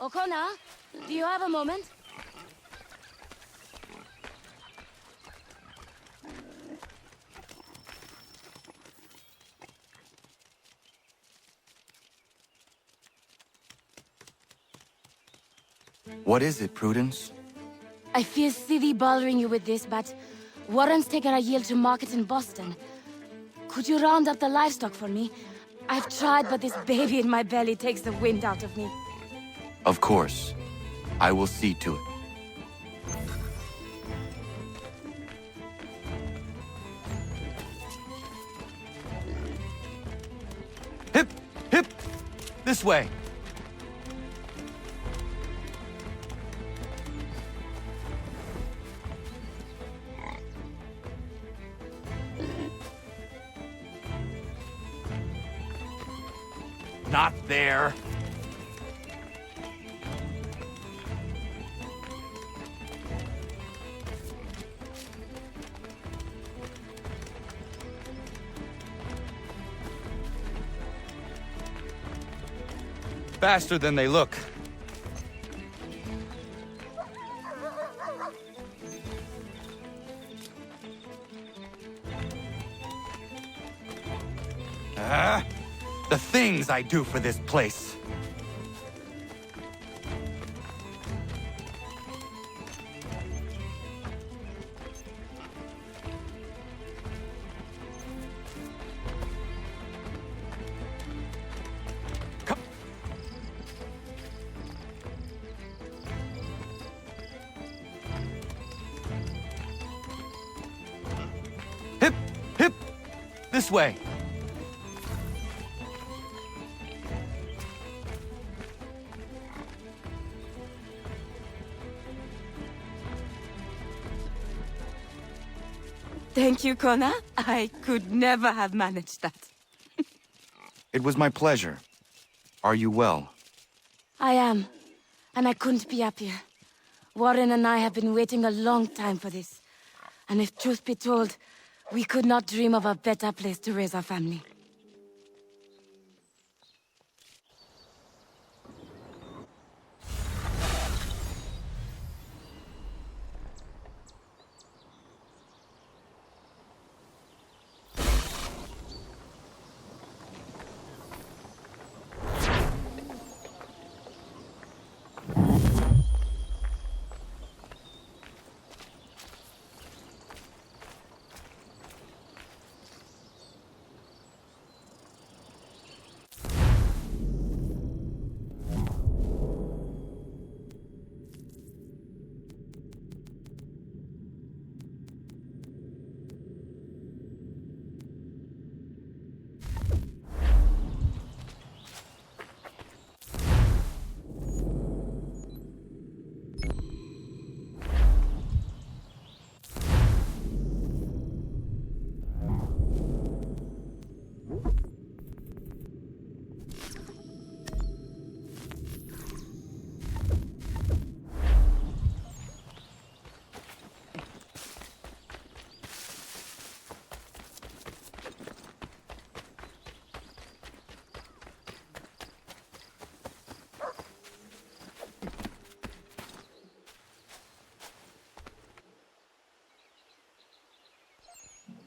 Okona, do you have a moment? What is it, Prudence? I feel silly bothering you with this, but Warren's taken a yield to market in Boston. Could you round up the livestock for me? I've tried, but this baby in my belly takes the wind out of me. Of course. I will see to it. Hip! Hip! This way! Not there! Faster than they look. The things I do for this place. Hip! Hip! This way! Thank you, Connor. I could never have managed that. It was my pleasure. Are you well? I am, and I couldn't be happier. Warren and I have been waiting a long time for this. And if truth be told, we could not dream of a better place to raise our family.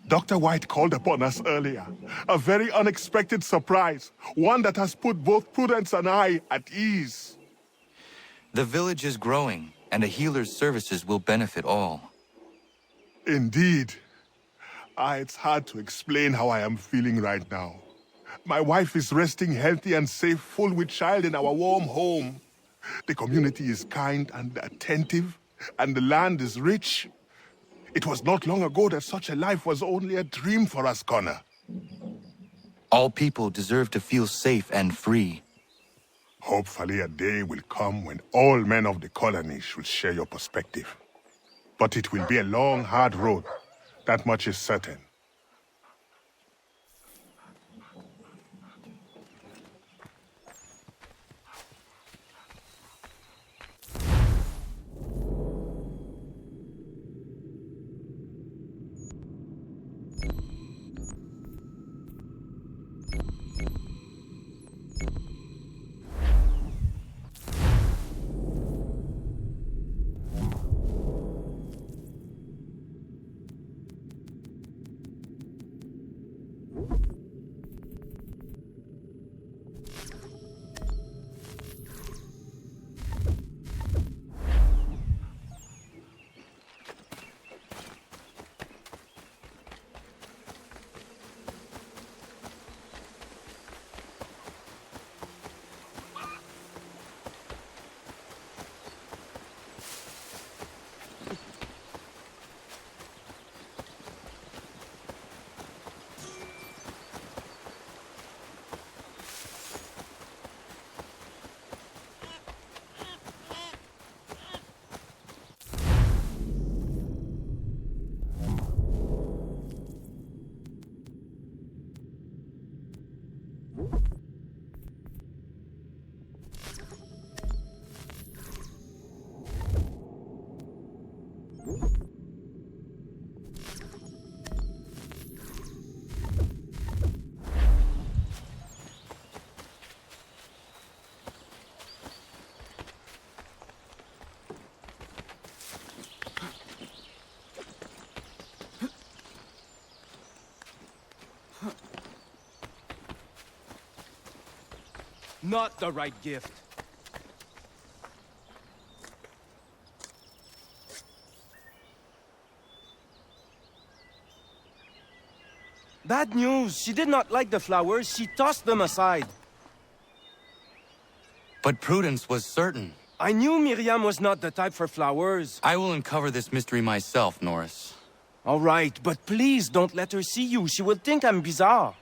Dr. White called upon us earlier. A very unexpected surprise. One that has put both Prudence and I at ease. The village is growing, and a healer's services will benefit all. Indeed. It's hard to explain how I am feeling right now. My wife is resting healthy and safe, full with child in our warm home. The community is kind and attentive, and the land is rich. It was not long ago that such a life was only a dream for us, Connor. All people deserve to feel safe and free. Hopefully a day will come when all men of the colony should share your perspective. But it will be a long, hard road. That much is certain. Not the right gift. Bad news. She did not like the flowers. She tossed them aside. But Prudence was certain. I knew Miriam was not the type for flowers. I will uncover this mystery myself, Norris. All right, but please don't let her see you. She will think I'm bizarre.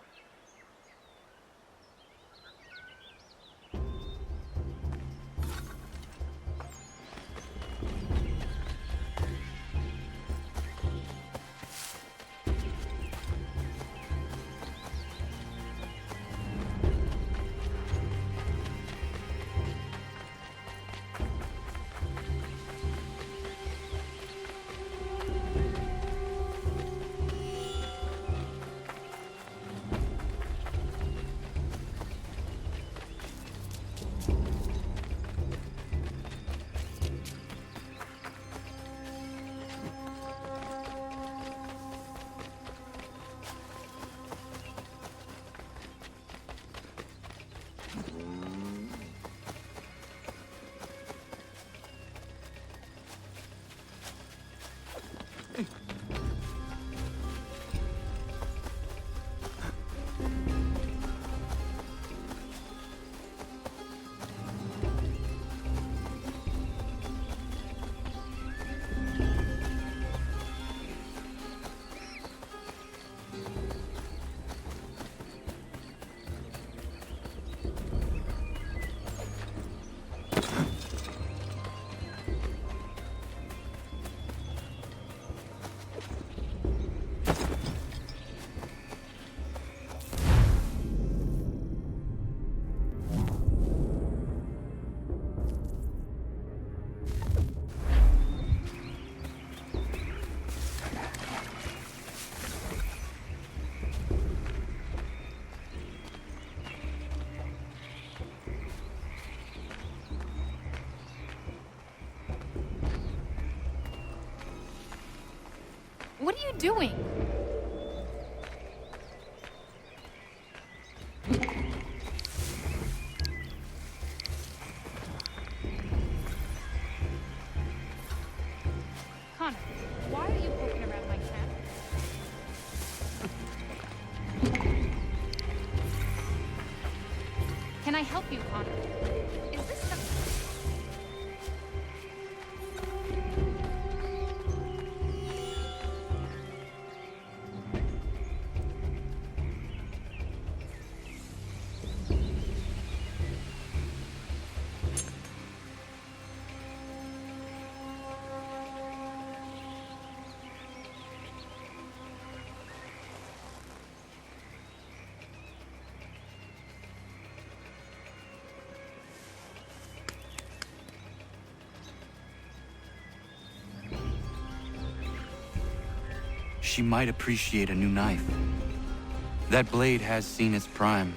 What are you doing? Connor, why are you poking around my camp? Can I help you, Connor? Is this the... She might appreciate a new knife. That blade has seen its prime.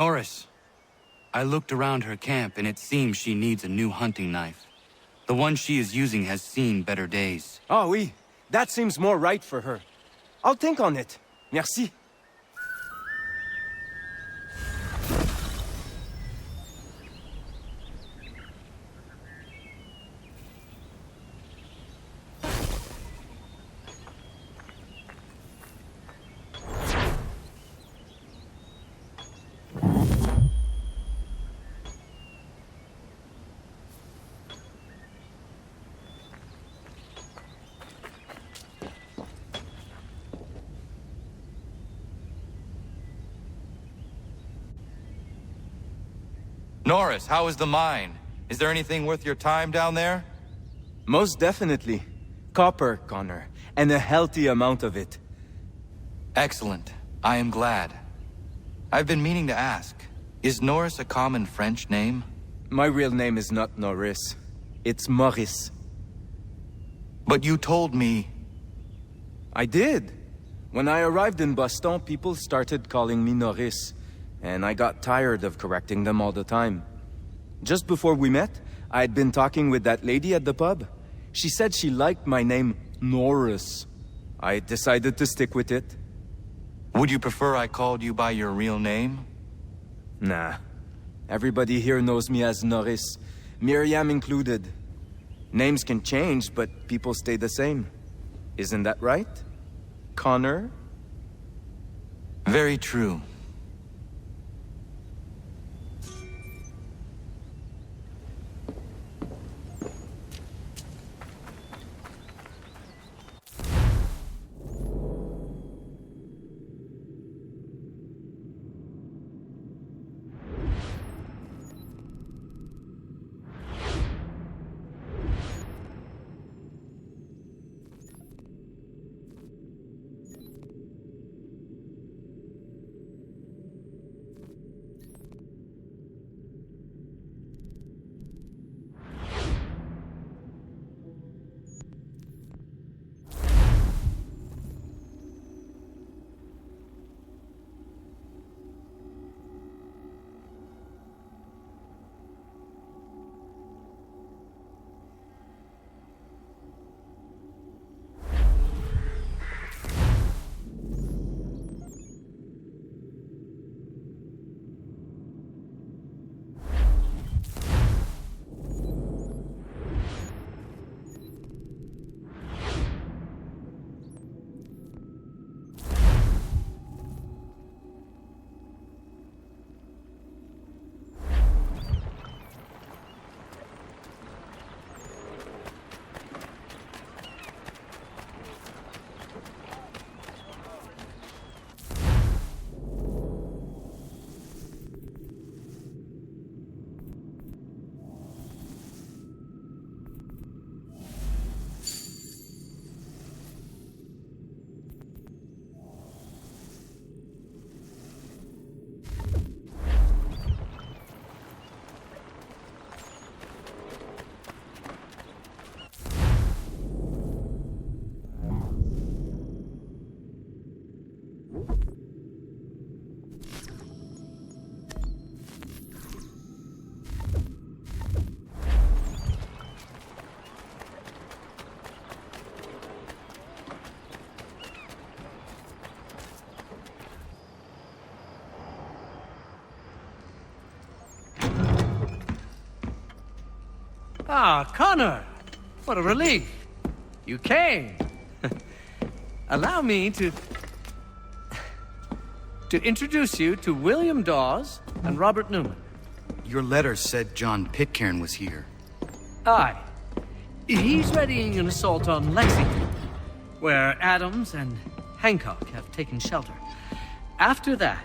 Norris, I looked around her camp and it seems she needs a new hunting knife. The one she is using has seen better days. Oh, oui. That seems more right for her. I'll think on it. Merci. Norris, how is the mine? Is there anything worth your time down there? Most definitely. Copper, Connor. And a healthy amount of it. Excellent. I am glad. I've been meaning to ask, is Norris a common French name? My real name is not Norris. It's Maurice. But you told me... I did. When I arrived in Boston, people started calling me Norris. And I got tired of correcting them all the time. Just before we met, I had been talking with that lady at the pub. She said she liked my name, Norris. I decided to stick with it. Would you prefer I called you by your real name? Nah. Everybody here knows me as Norris, Miriam included. Names can change, but people stay the same. Isn't that right? Connor? Very true. Ah, Connor! What a relief! You came! Allow me to introduce you to William Dawes and Robert Newman. Your letter said John Pitcairn was here. Aye. He's readying an assault on Lexington, where Adams and Hancock have taken shelter. After that,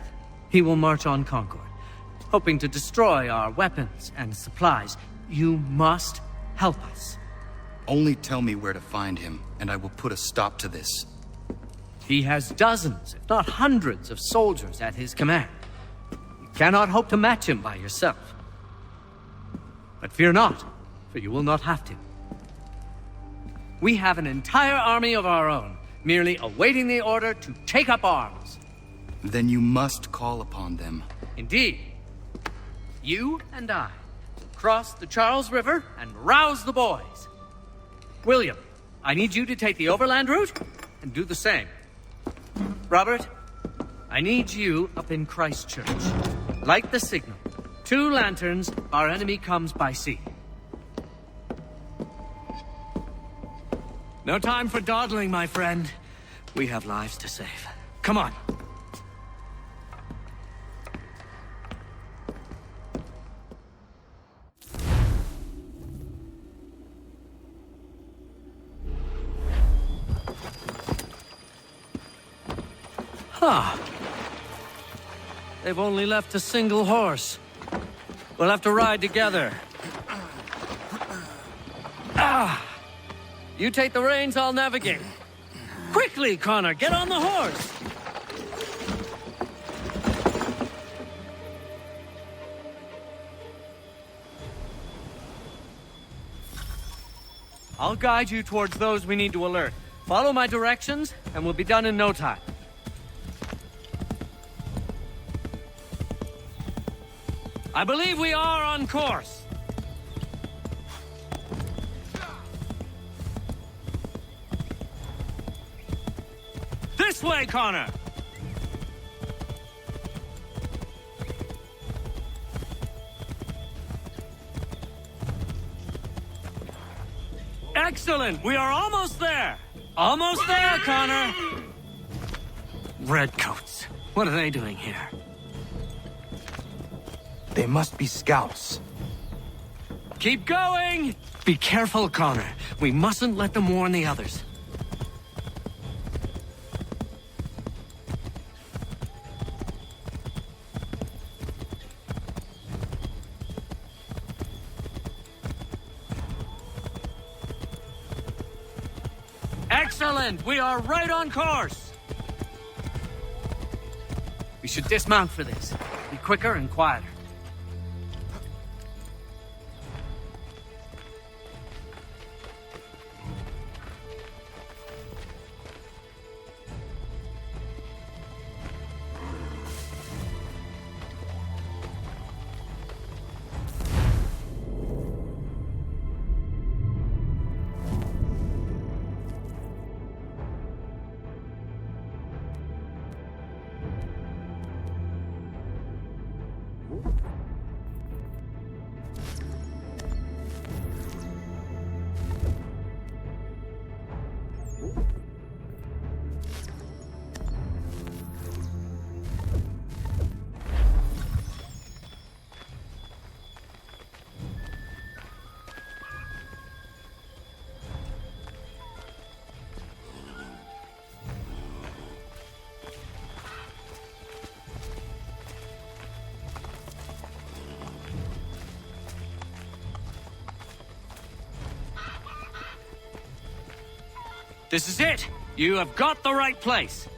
he will march on Concord, hoping to destroy our weapons and supplies. You must help us. Only tell me where to find him, and I will put a stop to this. He has dozens, if not hundreds, of soldiers at his command. You cannot hope to match him by yourself. But fear not, for you will not have to. We have an entire army of our own, merely awaiting the order to take up arms. Then you must call upon them. Indeed. You and I. Cross the Charles River and rouse the boys. William, I need you to take the overland route and do the same. Robert, I need you up in Christchurch. Light the signal. 2 lanterns, our enemy comes by sea. No time for dawdling, my friend. We have lives to save. Come on. Huh. They've only left a single horse. We'll have to ride together. Ah! You take the reins, I'll navigate. Quickly, Connor, get on the horse! I'll guide you towards those we need to alert. Follow my directions, and we'll be done in no time. I believe we are on course. This way, Connor! Excellent! We are almost there! Almost there, Connor! Redcoats. What are they doing here? They must be scouts. Keep going! Be careful, Connor. We mustn't let them warn the others. Excellent! We are right on course! We should dismount for this. Be quicker and quieter. This is it! You have got the right place!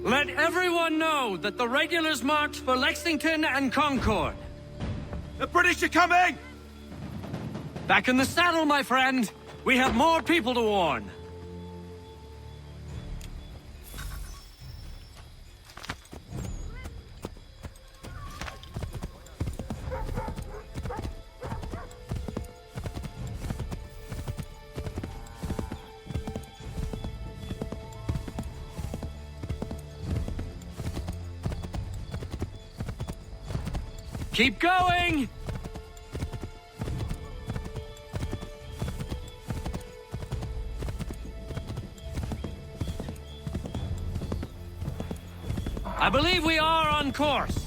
Let everyone know that the regulars marched for Lexington and Concord. The British are coming! Back in the saddle, my friend! We have more people to warn! Keep going! I believe we are on course.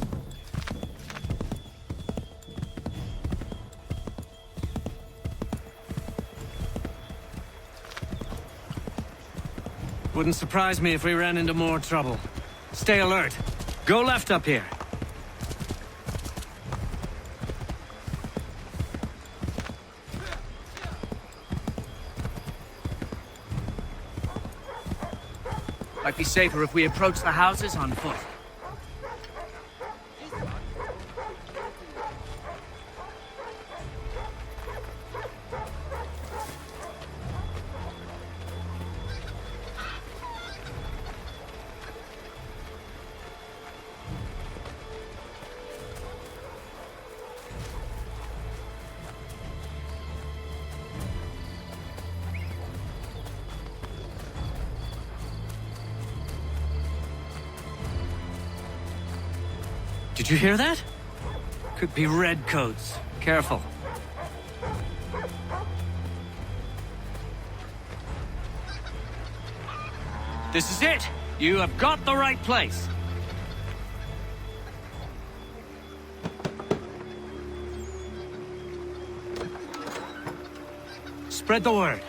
Wouldn't surprise me if we ran into more trouble. Stay alert. Go left up here. Might be safer if we approach the houses on foot. Did you hear that? Could be redcoats. Careful. This is it! You have got the right place! Spread the word.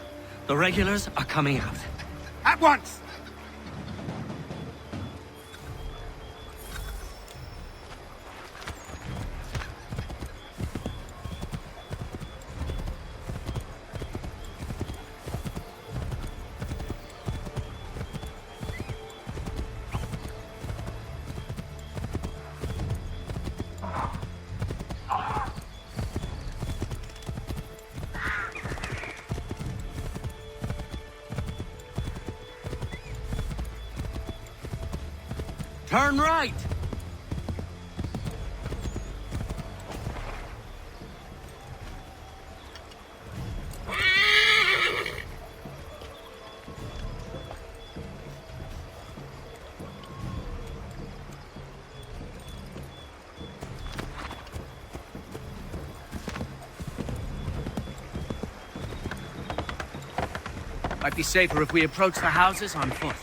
The regulars are coming out. At once! Turn right! Might be safer if we approach the houses on foot.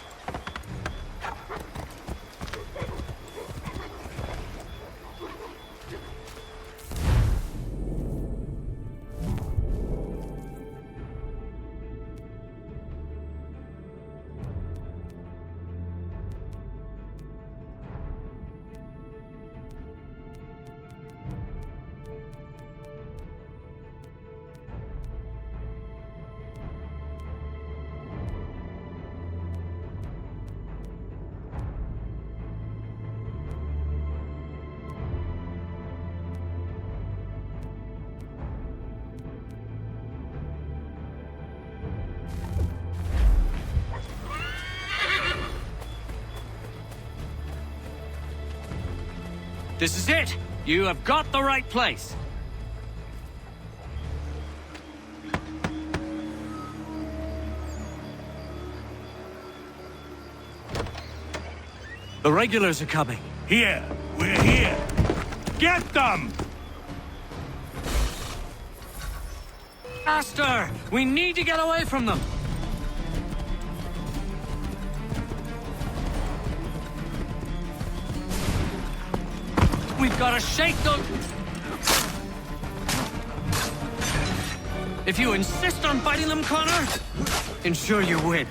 This is it! You have got the right place! The regulars are coming. Here! We're here! Get them! Faster! We need to get away from them! We've got to shake them! If you insist on fighting them, Connor, ensure you win.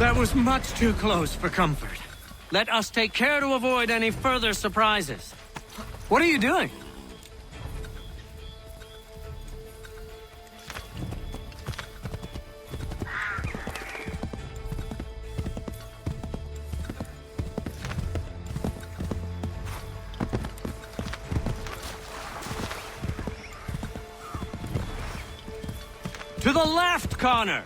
That was much too close for comfort. Let us take care to avoid any further surprises. What are you doing? To the left, Connor!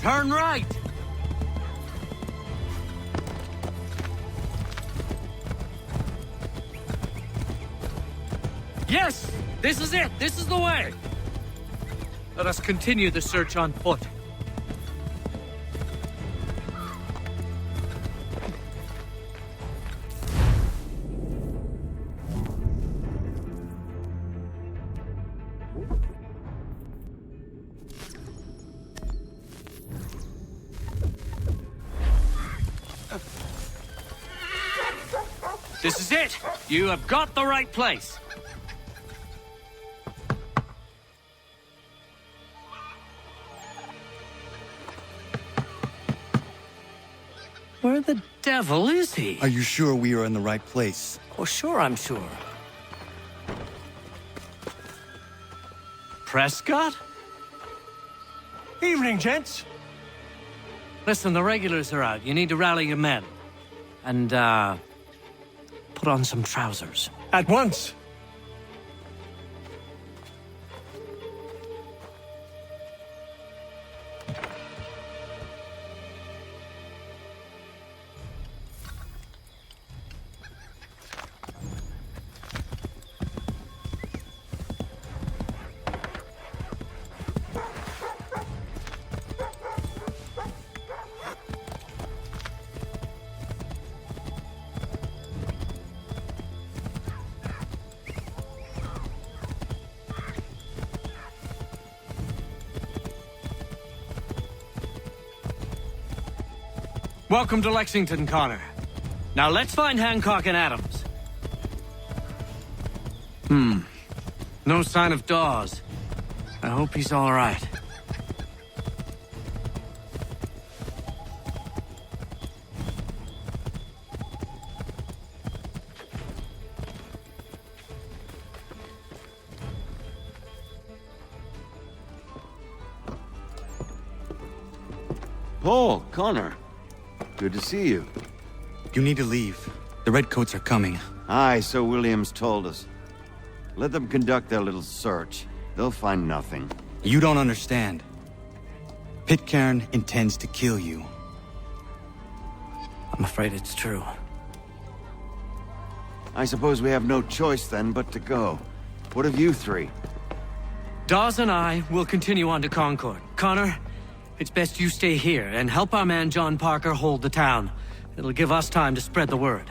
Turn right! Yes! This is it! This is the way! Let us continue the search on foot. This is it! You have got the right place! Where the devil is he? Are you sure we are in the right place? Oh, sure, I'm sure. Prescott? Evening, gents. Listen, the regulars are out. You need to rally your men. And, put on some trousers. At once. Welcome to Lexington, Connor. Now let's find Hancock and Adams. No sign of Dawes. I hope he's all right. Paul, Connor. Good to see you. You need to leave. The Redcoats are coming. Aye, so Williams told us. Let them conduct their little search. They'll find nothing. You don't understand. Pitcairn intends to kill you. I'm afraid it's true. I suppose we have no choice then but to go. What of you three? Dawes and I will continue on to Concord. Connor, it's best you stay here and help our man John Parker hold the town. It'll give us time to spread the word.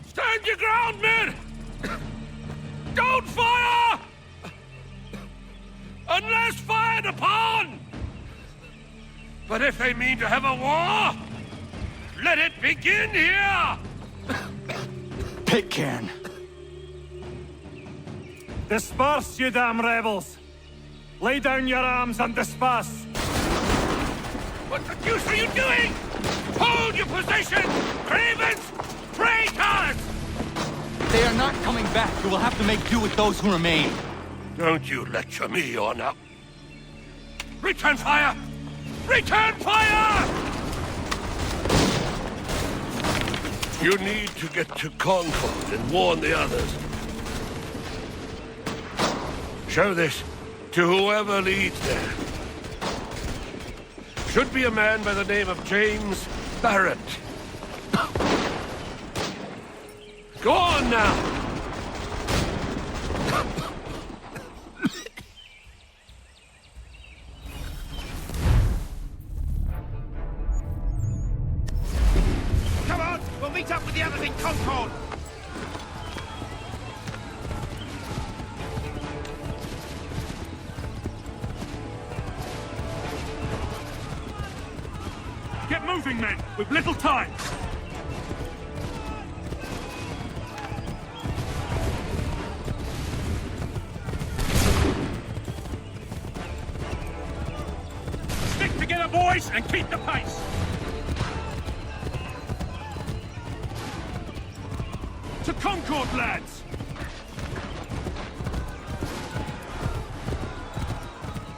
Stand your ground, men! Don't fire! Unless fired upon! But if they mean to have a war, let it begin here! Pitcairn! Disperse, you damn rebels! Lay down your arms and disperse! What the deuce are you doing? Hold your position! Cravens! Traitors! They are not coming back. You will have to make do with those who remain. Don't you lecture me on up. Return fire! Return fire! You need to get to Concord and warn the others. Show this to whoever leads there. Should be a man by the name of James Barrett. Go on now! Come on! We'll meet up with the others in Concord! Get moving, men! We've little time! Stick together, boys, and keep the pace! To Concord, lads!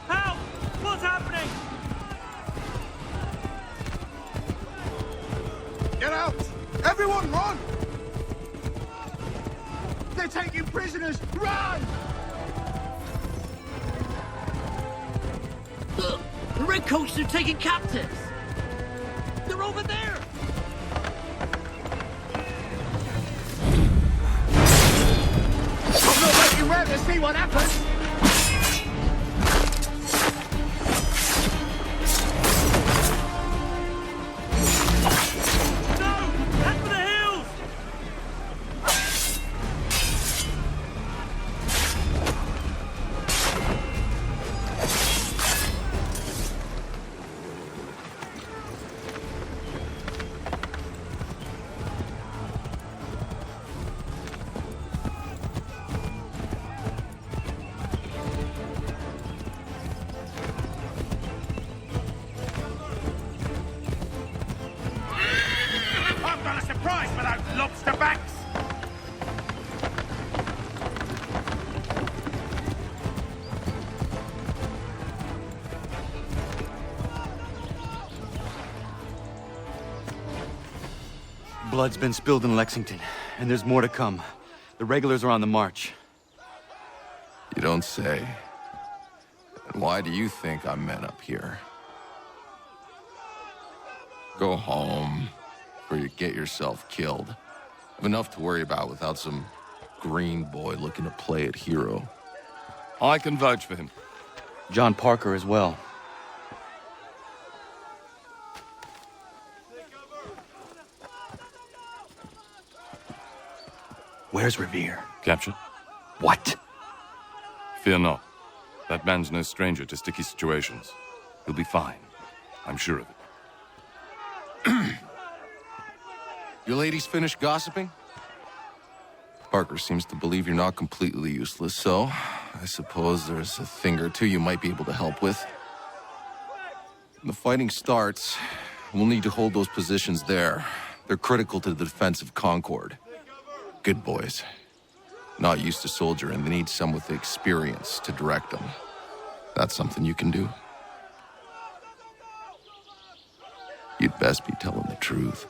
Help! What's happening? Get out! on! They're taking prisoners! Run! Look! The redcoats are taking captives! They're over there! I'm not waiting around to see what happens! I've got a surprise for those lobster backs! Blood's been spilled in Lexington, and there's more to come. The regulars are on the march. You don't say. And why do you think I'm men up here? Go home, or you get yourself killed. I've enough to worry about without some green boy looking to play at hero. I can vouch for him. John Parker as well. Where's Revere? Captured? What? Fear not. That man's no stranger to sticky situations. He'll be fine. I'm sure of it. You ladies finished gossiping? Parker seems to believe you're not completely useless, so I suppose there's a thing or two you might be able to help with. When the fighting starts, we'll need to hold those positions there. They're critical to the defense of Concord. Good boys. Not used to soldiering, they need some with the experience to direct them. That's something you can do. You'd best be telling the truth.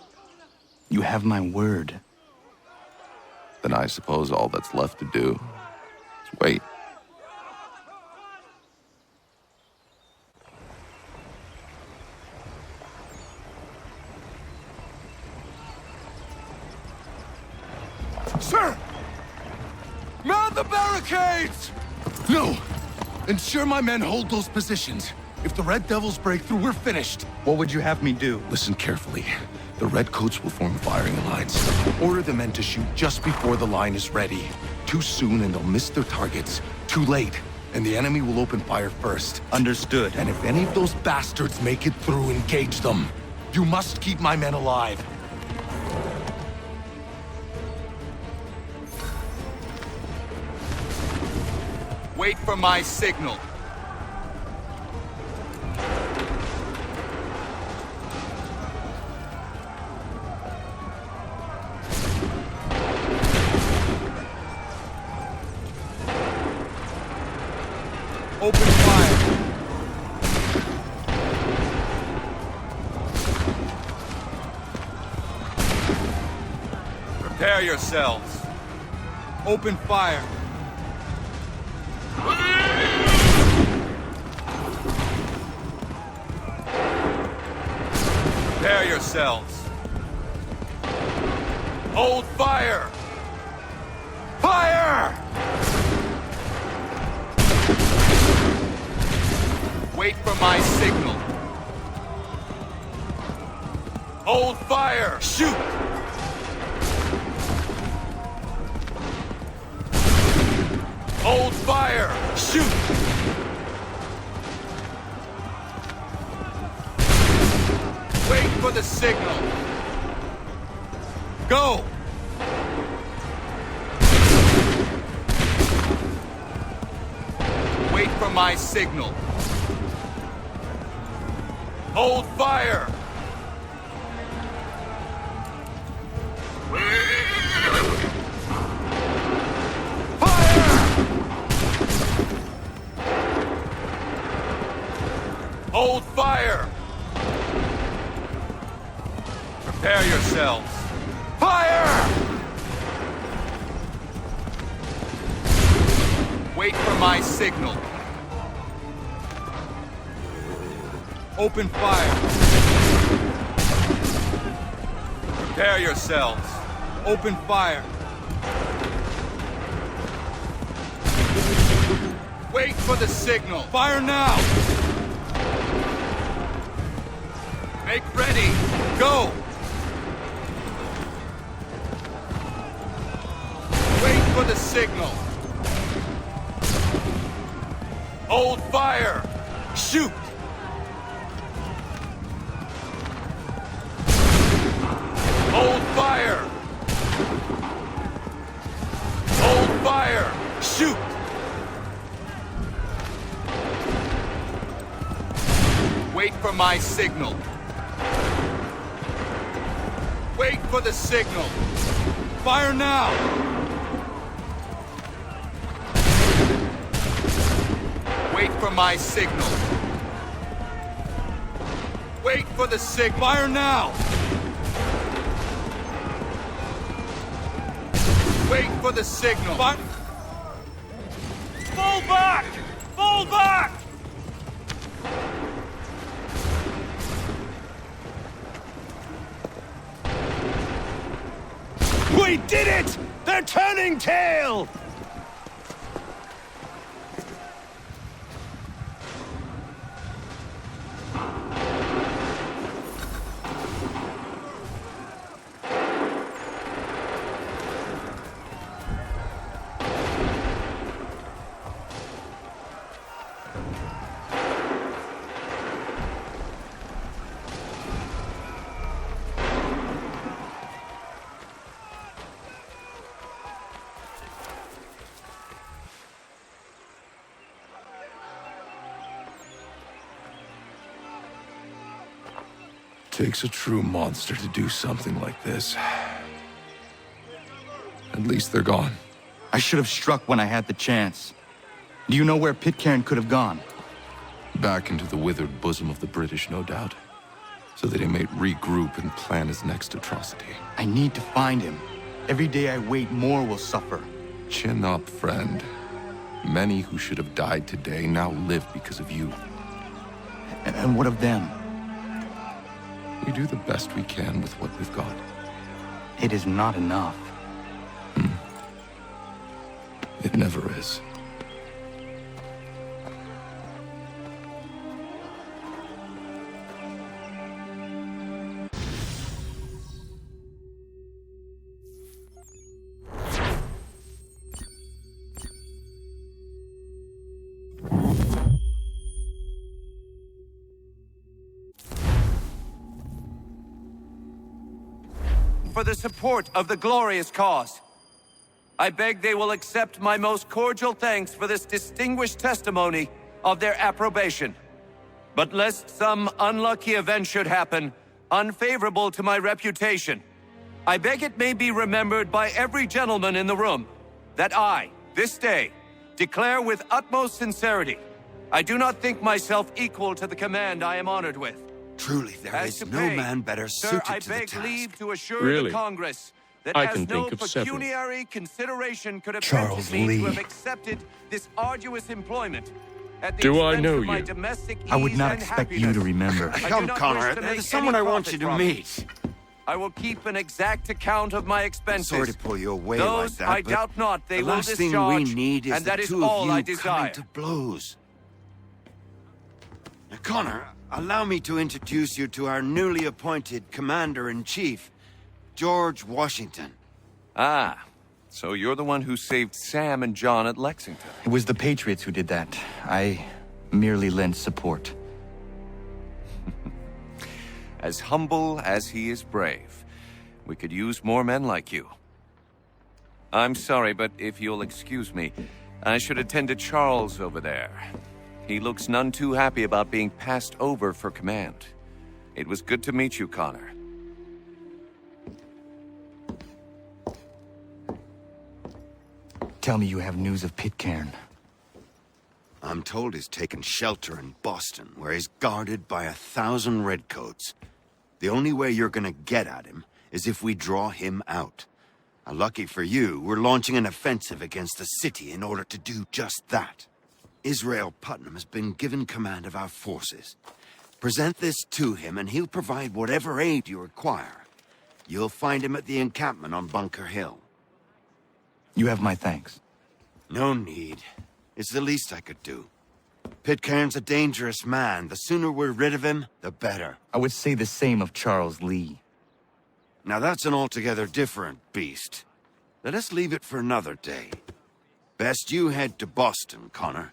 You have my word. Then I suppose all that's left to do is wait. Sir! Man the barricades! No! Ensure my men hold those positions. If the Red Devils break through, we're finished. What would you have me do? Listen carefully. The Redcoats will form firing lines. Order the men to shoot just before the line is ready. Too soon and they'll miss their targets. Too late, and the enemy will open fire first. Understood. And if any of those bastards make it through, engage them. You must keep my men alive. Wait for my signal. Open fire. Prepare yourselves. Open fire. Prepare yourselves. Hold fire! Fire! Wait for my signal. Hold fire! Shoot! Hold fire! Shoot! Wait for the signal. Go! Wait for my signal. Hold fire! Hold fire! Prepare yourselves. Fire! my signal. Open fire. Prepare yourselves. Open fire. Wait for the signal. Fire now. Make ready. Go. Wait for the signal. Hold fire. Shoot. Hold fire. Hold fire. Shoot. Wait for my signal. Wait for the signal. Fire now. Wait for my signal. Wait for the signal. Fire now. Wait for the signal. Fall back! Fall back! We did it! They're turning tail! Takes a true monster to do something like this. At least they're gone. I should have struck when I had the chance. Do you know where Pitcairn could have gone? Back into the withered bosom of the British, no doubt. So that he may regroup and plan his next atrocity. I need to find him. Every day I wait, more will suffer. Chin up, friend. Many who should have died today now live because of you. And what of them? We do the best we can with what we've got. It is not enough. It never is. For the support of the glorious cause. I beg they will accept my most cordial thanks for this distinguished testimony of their approbation. But lest some unlucky event should happen, unfavorable to my reputation, I beg it may be remembered by every gentleman in the room that I, this day, declare with utmost sincerity, I do not think myself equal to the command I am honored with. Truly, there As is to no pay, man better sir, suited I to the beg task. leave to assure Really? the Congress that I as can no think of several. pecuniary consideration could have Charles tempted me Lee. to have accepted this arduous employment at the Do I expense know of my you? domestic I would ease not and expect you happiness. to remember. I do Come, not Connor, wish to make there's someone any I want profit you to from it. meet. I will keep an exact account of my expenses. Sorry to pull you away Those like that, I but doubt not they the will last thing discharge, we need is and the that is two all of you I desire. coming to blows. Now, Connor, allow me to introduce you to our newly appointed Commander-in-Chief, George Washington. Ah, so you're the one who saved Sam and John at Lexington. It was the Patriots who did that. I merely lent support. As humble as he is brave. We could use more men like you. I'm sorry, but if you'll excuse me, I should attend to Charles over there. He looks none too happy about being passed over for command. It was good to meet you, Connor. Tell me you have news of Pitcairn. I'm told he's taken shelter in Boston, where he's guarded by 1,000 redcoats. The only way you're gonna get at him is if we draw him out. Lucky for you, we're launching an offensive against the city in order to do just that. Israel Putnam has been given command of our forces. Present this to him, and he'll provide whatever aid you require. You'll find him at the encampment on Bunker Hill. You have my thanks. No need. It's the least I could do. Pitcairn's a dangerous man. The sooner we're rid of him, the better. I would say the same of Charles Lee. Now that's an altogether different beast. Let us leave it for another day. Best you head to Boston, Connor.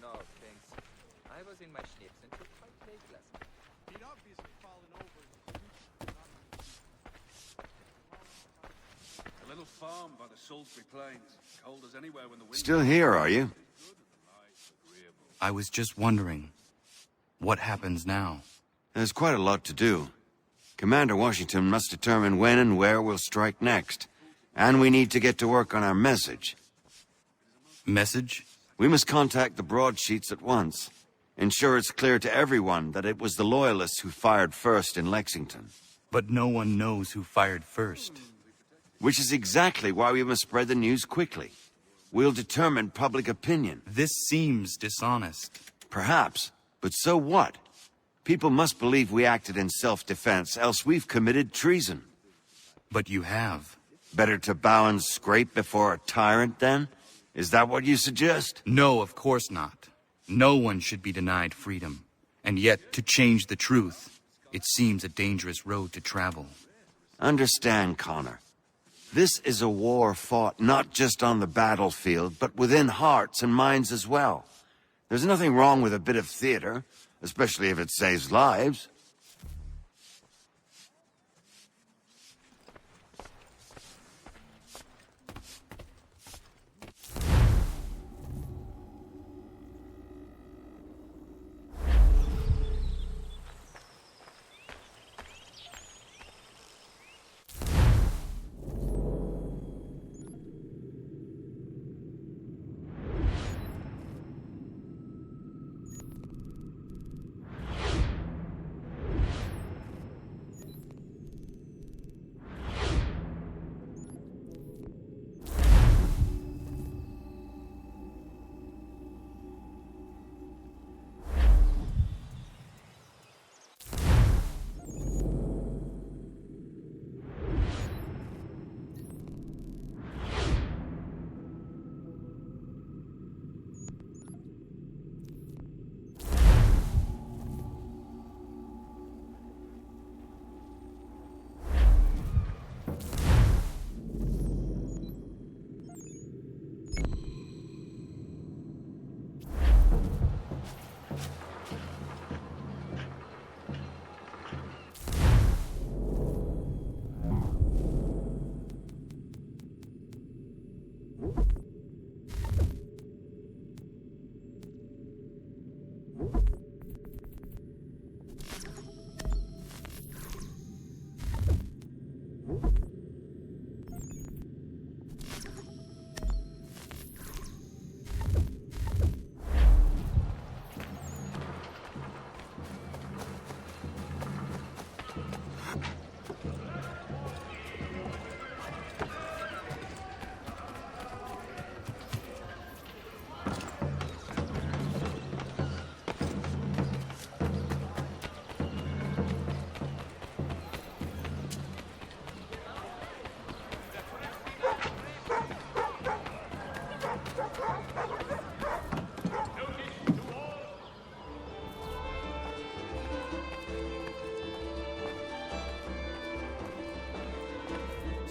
No, thanks. I was in my schnips and took 5 days last month. He'd obviously fallen over A little farm by the Salisbury Plains. Cold as anywhere when the wind... Still here, are you? I was just wondering, what happens now? There's quite a lot to do. Commander Washington must determine when and where we'll strike next. And we need to get to work on our message. Message? We must contact the broadsheets at once. Ensure it's clear to everyone that it was the Loyalists who fired first in Lexington. But no one knows who fired first. Which is exactly why we must spread the news quickly. We'll determine public opinion. This seems dishonest. Perhaps, but so what? People must believe we acted in self-defense, else we've committed treason. But you have. Better to bow and scrape before a tyrant, then? Is that what you suggest? No, of course not. No one should be denied freedom. And yet, to change the truth, it seems a dangerous road to travel. Understand, Connor. This is a war fought not just on the battlefield, but within hearts and minds as well. There's nothing wrong with a bit of theater, especially if it saves lives.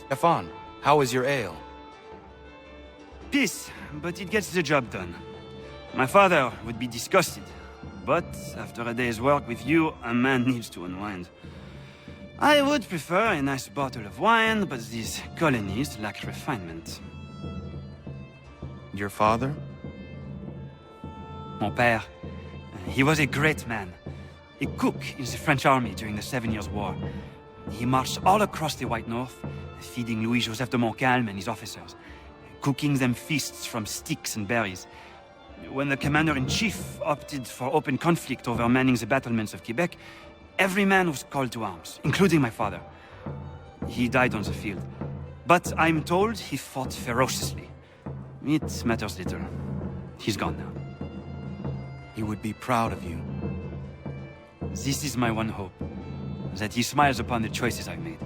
Stefan, how is your ale? Peace, but it gets the job done. My father would be disgusted, but after a day's work with you, a man needs to unwind. I would prefer a nice bottle of wine, but these colonies lack refinement. Your father? Mon père. He was a great man. A cook in the French army during the 7 Years' War. He marched all across the White North, feeding Louis-Joseph de Montcalm and his officers, cooking them feasts from sticks and berries. When the commander-in-chief opted for open conflict over manning the battlements of Quebec, every man was called to arms, including my father. He died on the field. But I'm told he fought ferociously. It matters little. He's gone now. He would be proud of you. This is my one hope. That he smiles upon the choices I've made.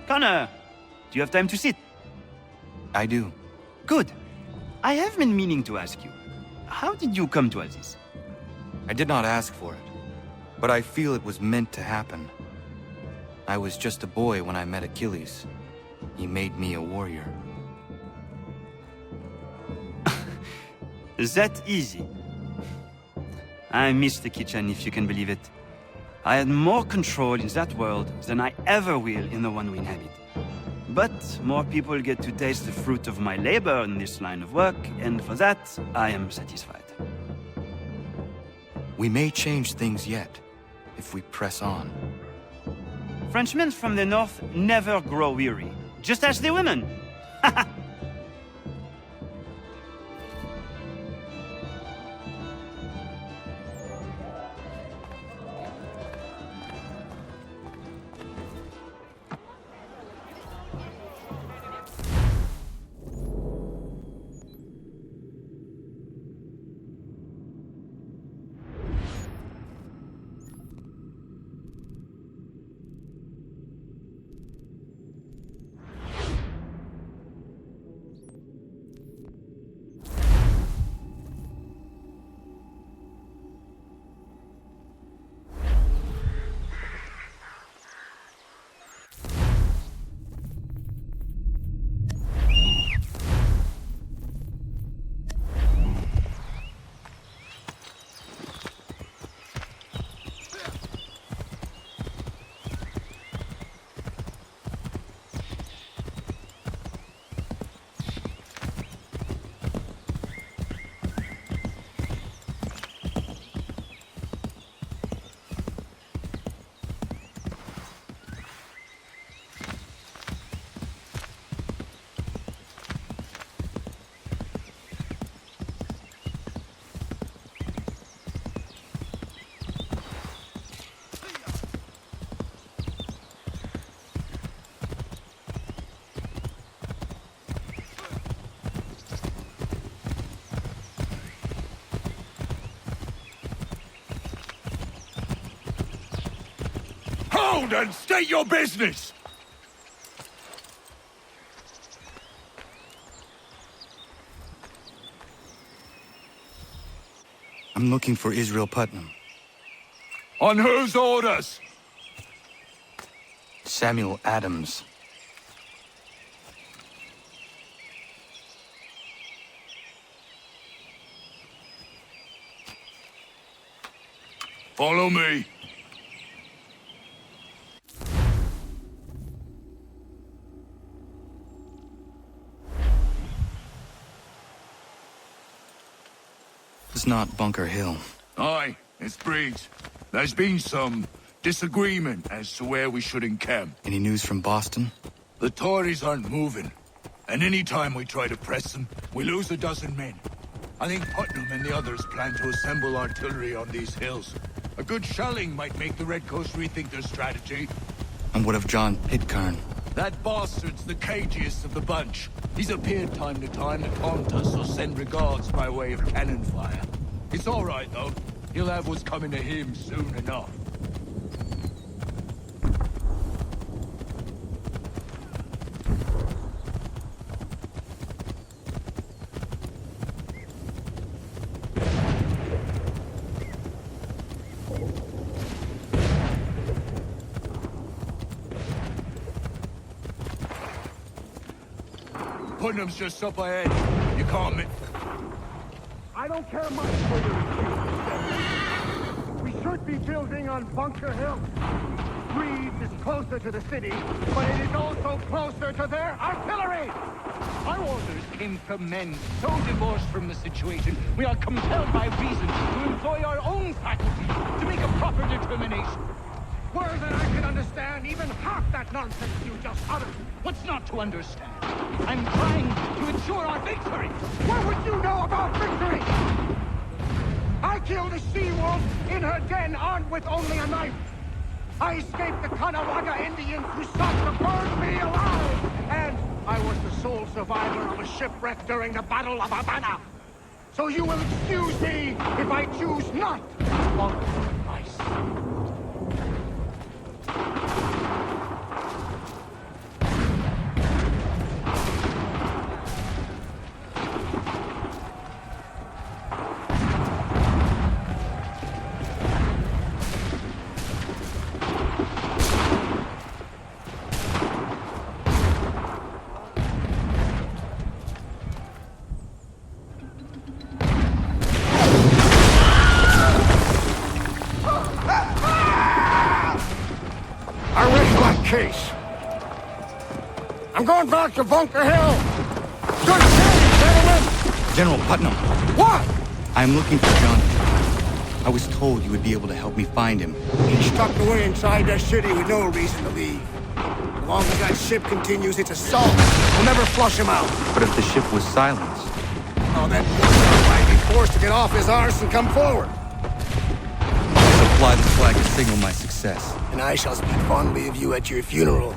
Connor, do you have time to sit? I do. Good. I have been meaning to ask you, how did you come to all this? I did not ask for it, but I feel it was meant to happen. I was just a boy when I met Achilles. He made me a warrior. That easy. I miss the kitchen, if you can believe it. I had more control in that world than I ever will in the one we inhabit. But more people get to taste the fruit of my labor in this line of work, and for that, I am satisfied. We may change things yet, if we press on. Frenchmen from the north never grow weary, just as the women. Hold and state your business! I'm looking for Israel Putnam. On whose orders? Samuel Adams. Follow me. It's not Bunker Hill. Aye, it's Briggs. There's been some disagreement as to where we should encamp. Any news from Boston? The Tories aren't moving, and any time we try to press them, we lose a dozen men. I think Putnam and the others plan to assemble artillery on these hills. A good shelling might make the Redcoats rethink their strategy. And what of John Pitcairn? That bastard's the cagiest of the bunch. He's appeared time to time to taunt us or send regards by way of cannon fire. It's all right, though. He'll have what's coming to him soon enough. Putnam's just up ahead. You can't miss. I don't care much for your excuse. We should be building on Bunker Hill. Reeves is closer to the city, but it is also closer to their artillery! Our orders came from men so divorced from the situation, we are compelled by reason to employ our own faculties to make a proper determination. Were that I could understand even half that nonsense you just uttered. What's not to understand? and trying to ensure our victory. What would you know about victory? I killed a she-wolf in her den armed with only a knife. I escaped the Caughnawaga Indians who sought to burn me alive. And I was the sole survivor of a shipwreck during the Battle of Havana. So you will excuse me if I choose not to follow your advice. Case. I'm going back to Bunker Hill. Good day, gentlemen. General Putnam. What? I'm looking for Jonathan. I was told you would be able to help me find him. He's stuck away inside that city with no reason to leave. As long as that ship continues its assault, we'll never flush him out. But if the ship was silenced... Oh, that one might be forced to get off his arse and come forward. I'll fly the flag to signal my success. And I shall speak fondly of you at your funeral.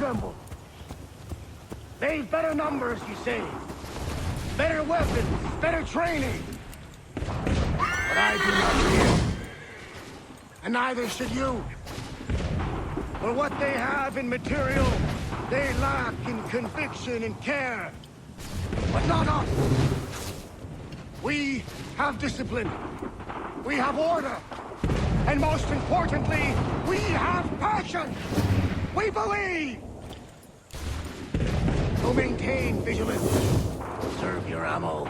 assembled. They've better numbers, you say. Better weapons, better training. But I do not fear. And neither should you. For what they have in material, they lack in conviction and care. But not us. We have discipline. We have order. And most importantly, we have passion. We believe. So maintain vigilance. Conserve your ammo.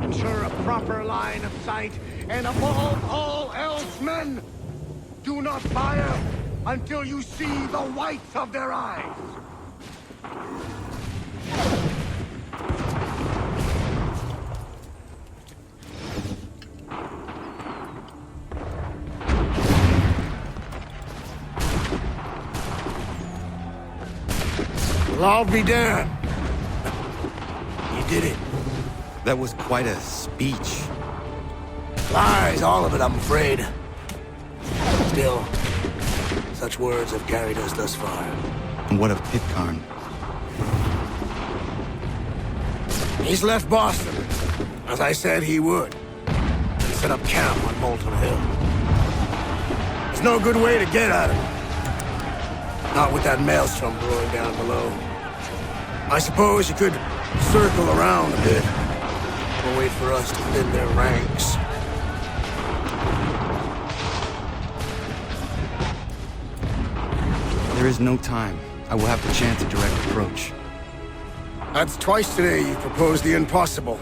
Ensure a proper line of sight. And above all else, men, do not fire until you see the whites of their eyes. Well, I'll be damned. You did it. That was quite a speech. Lies, all of it, I'm afraid. Still, such words have carried us thus far. And what of Pitcairn? He's left Boston, as I said he would, and set up camp on Molten Hill. There's no good way to get at him. Not with that maelstrom brewing down below. I suppose you could circle around a bit, or wait for us to thin their ranks. There is no time. I will have to chance a direct approach. That's twice today you've proposed the impossible.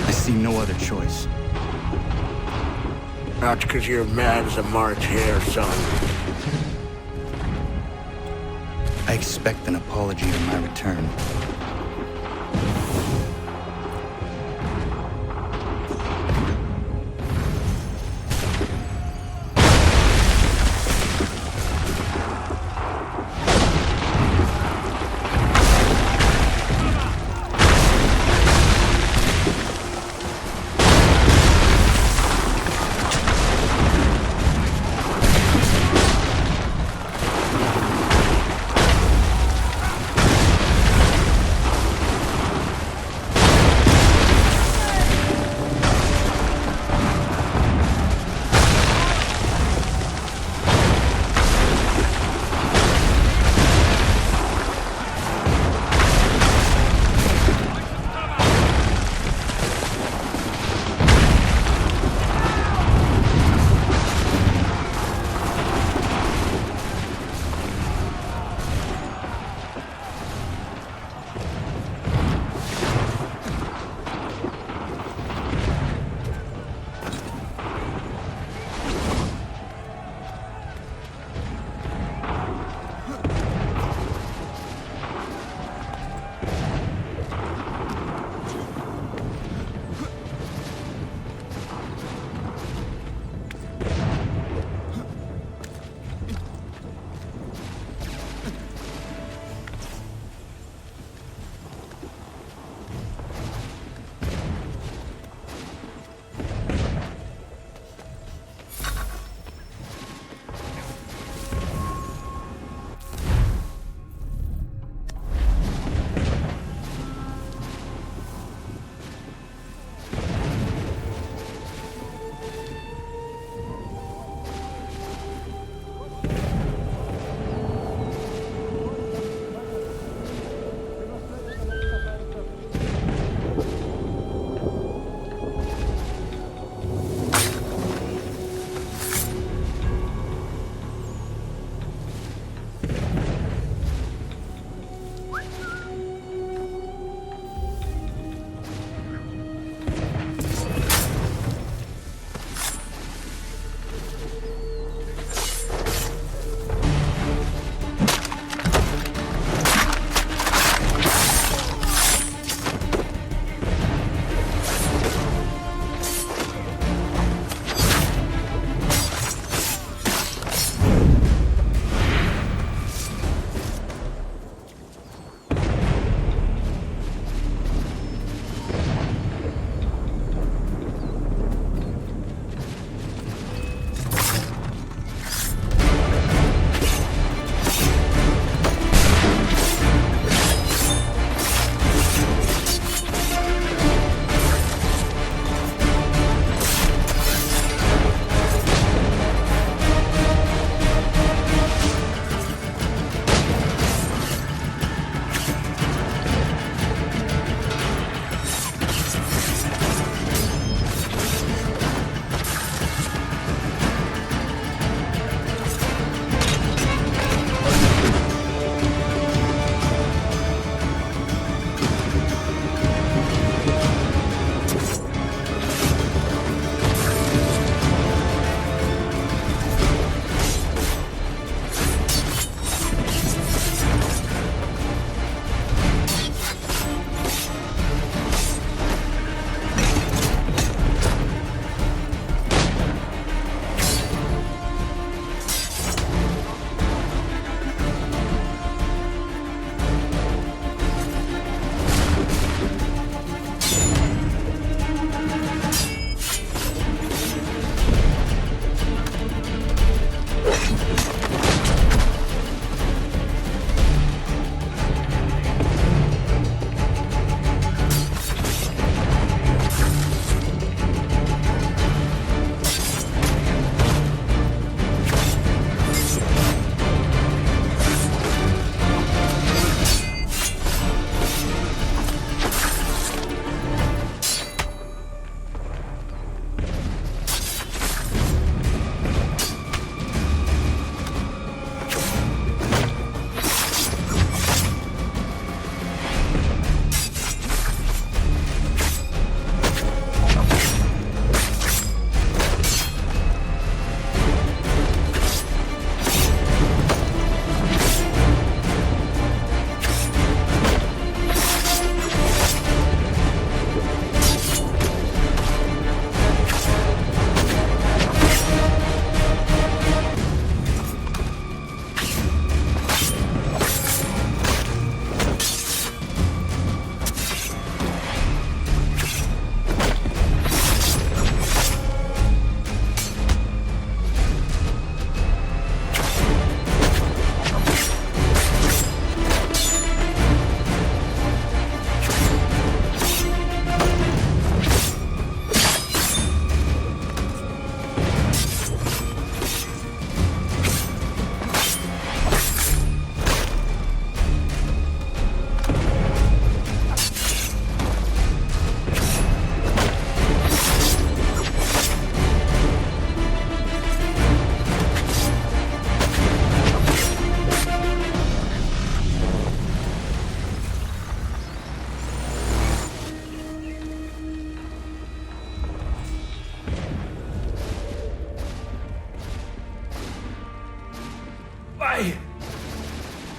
I see no other choice. Not because you're mad as a March hare, son. I expect an apology on my return.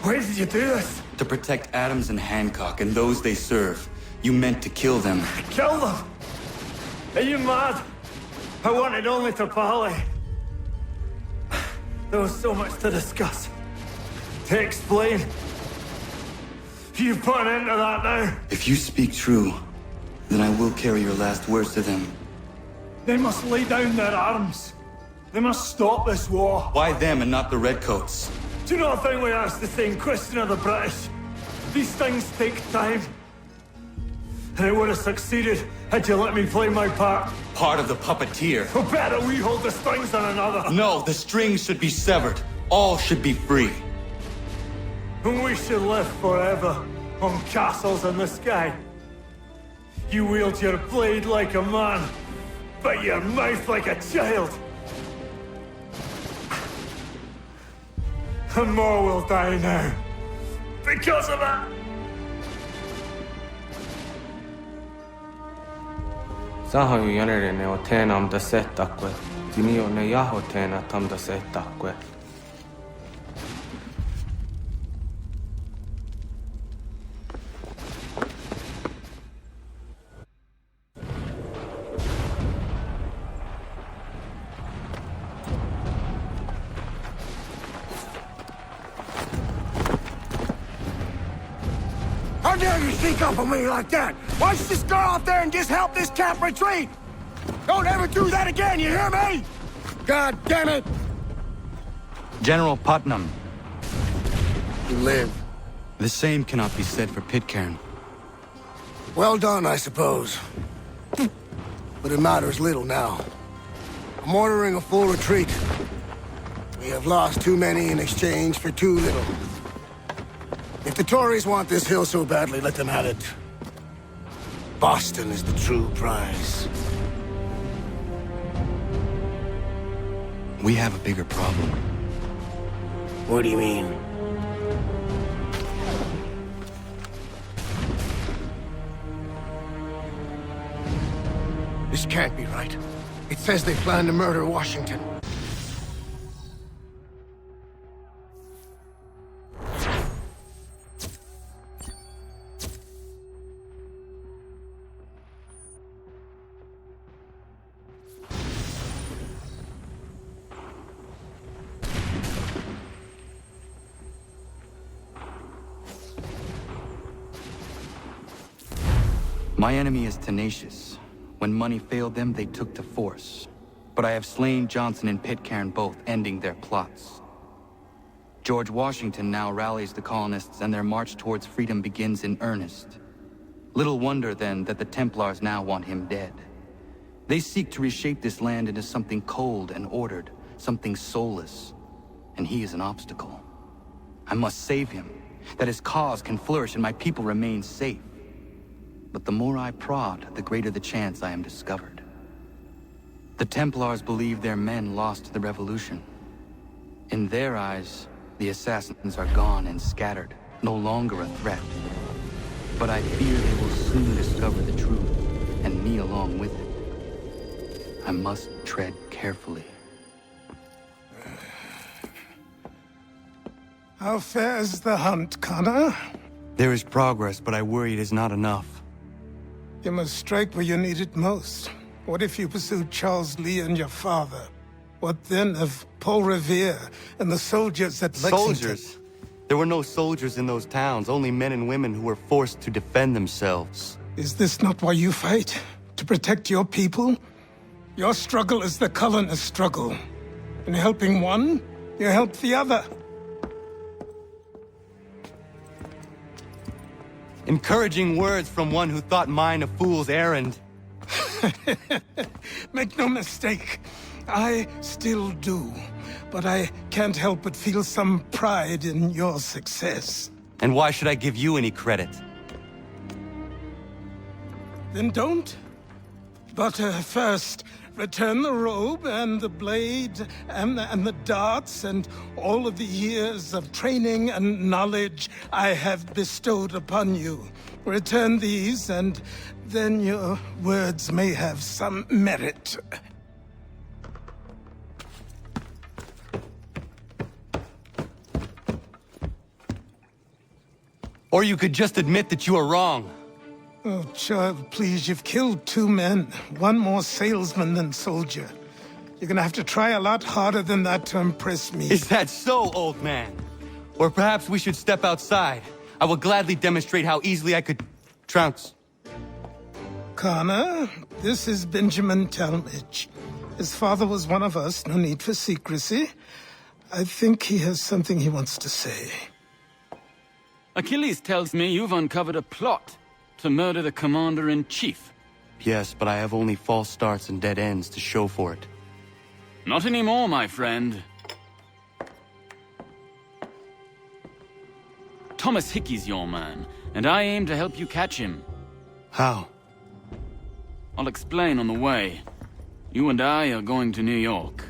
Why did you do this? To protect Adams and Hancock and those they serve, you meant to kill them. Kill them? Are you mad? I wanted only to parley. There was so much to discuss, to explain. You put an end to that now. If you speak true, then I will carry your last words to them. They must lay down their arms. They must stop this war. Why them and not the Redcoats? Do you not think we asked the same question of the British? These things take time. And it would have succeeded had you let me play my part. Part of the puppeteer. Or better, we hold the strings on another. No, the strings should be severed. All should be free. And we should live forever on castles in the sky. You wield your blade like a man, but your mouth like a child. And more will die now. Because of that. Sahoju jänerene o teenam da settakwe. Dinio ne jaho teena tam da settakwe. How dare you sneak up on me like that? Why don't you just go out there and just help this camp retreat? Don't ever do that again, you hear me? God damn it! General Putnam. You live. The same cannot be said for Pitcairn. Well done, I suppose. But it matters little now. I'm ordering a full retreat. We have lost too many in exchange for too little. If the Tories want this hill so badly, let them have it. Boston is the true prize. We have a bigger problem. What do you mean? This can't be right. It says they plan to murder Washington. My enemy is tenacious. When money failed them, they took to force. But I have slain Johnson and Pitcairn both, ending their plots. George Washington now rallies the colonists, and their march towards freedom begins in earnest. Little wonder, then, that the Templars now want him dead. They seek to reshape this land into something cold and ordered, something soulless. And he is an obstacle. I must save him, that his cause can flourish and my people remain safe. But the more I prod, the greater the chance I am discovered. The Templars believe their men lost the revolution. In their eyes, the assassins are gone and scattered, no longer a threat. But I fear they will soon discover the truth, and me along with it. I must tread carefully. How fares the hunt, Connor? There is progress, but I worry it is not enough. You must strike where you need it most. What if you pursued Charles Lee and your father? What then of Paul Revere and the soldiers at Lexington? Soldiers? There were no soldiers in those towns, only men and women who were forced to defend themselves. Is this not why you fight? To protect your people? Your struggle is the colonist struggle. In helping one, you help the other. Encouraging words from one who thought mine a fool's errand. Make no mistake, I still do. But I can't help but feel some pride in your success. And why should I give you any credit? Then don't. But first, return the robe and the blade and the darts and all of the years of training and knowledge I have bestowed upon you. Return these, and then your words may have some merit. Or you could just admit that you are wrong. Oh, child, please, you've killed 2 men. One more salesman than soldier. You're gonna have to try a lot harder than that to impress me. Is that so, old man? Or perhaps we should step outside. I will gladly demonstrate how easily I could trounce. Connor, this is Benjamin Talmadge. His father was one of us, no need for secrecy. I think he has something he wants to say. Achilles tells me you've uncovered a plot to murder the Commander-in-Chief. Yes, but I have only false starts and dead ends to show for it. Not anymore, my friend. Thomas Hickey's your man, and I aim to help you catch him. How? I'll explain on the way. You and I are going to New York.